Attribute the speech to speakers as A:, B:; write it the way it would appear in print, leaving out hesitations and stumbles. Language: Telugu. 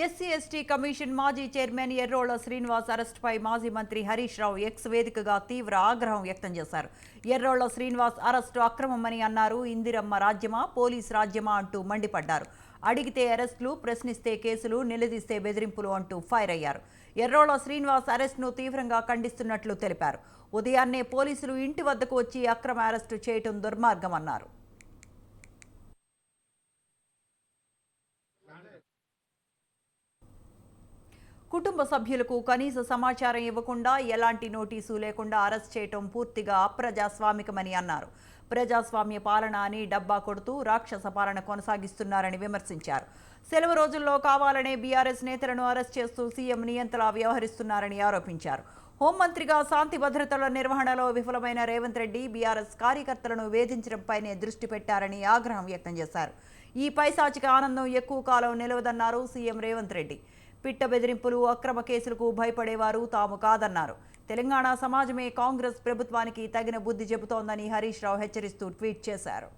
A: ఎస్సీ ఎస్టీ కమిషన్ మాజీ చైర్మన్ ఎర్రోళ్ల శ్రీనివాస్ అరెస్టుపై మాజీ మంత్రి హరీష్ రావు ఎక్స్ వేదికగా తీవ్ర ఆగ్రహం వ్యక్తం చేశారు. ఎర్రోళ్ల శ్రీనివాస్ అరెస్టు అక్రమమని అన్నారు. ఇందిరమ్మ రాజ్యమా, పోలీస్ రాజ్యమా అంటూ మండిపడ్డారు. అడిగితే అరెస్టులు, ప్రశ్నిస్తే కేసులు, నిలదీస్తే బెదిరింపులు అంటూ ఫైర్ అయ్యారు. ఎర్రోళ్ల శ్రీనివాస్ అరెస్టును తీవ్రంగా ఖండిస్తున్నట్లు తెలిపారు. ఉదయాన్నే పోలీసులు ఇంటి వద్దకు వచ్చి అక్రమ అరెస్టు చేయటం దుర్మార్గమన్నారు. కుటుంబ సభ్యులకు కనీస సమాచారం ఇవ్వకుండా, ఎలాంటి నోటీసు లేకుండా అరెస్ట్ చేయటం పూర్తిగా అప్రజాస్వామికమని అన్నారు. ప్రజాస్వామ్య పాలన అని డబ్బా కొడుతూ రాక్షస పాలన కొనసాగిస్తున్నారని విమర్శించారు. సెలవు రోజుల్లో కావాలనే బీఆర్ఎస్ నేతలను అరెస్ట్ చేస్తూ సీఎం నియంతలా వ్యవహరిస్తున్నారని ఆరోపించారు. హోంమంత్రిగా శాంతి భద్రతల నిర్వహణలో విఫలమైన రేవంత్ రెడ్డి బీఆర్ఎస్ కార్యకర్తలను వేధించడంపైనే దృష్టి పెట్టారని ఆగ్రహం వ్యక్తం చేశారు. ఈ పైశాచిక ఆనందం ఎక్కువ కాలం నిలవదన్నారు సీఎం రేవంత్ రెడ్డి. పిట్ట బెదిరింపులు, అక్రమ కేసులకు భయపడేవారు తాము కాదన్నారు. తెలంగాణ సమాజమే కాంగ్రెస్ ప్రభుత్వానికి తగిన బుద్ధి చెబుతోందని హరీష్ రావు హెచ్చరిస్తూ ట్వీట్ చేశారు.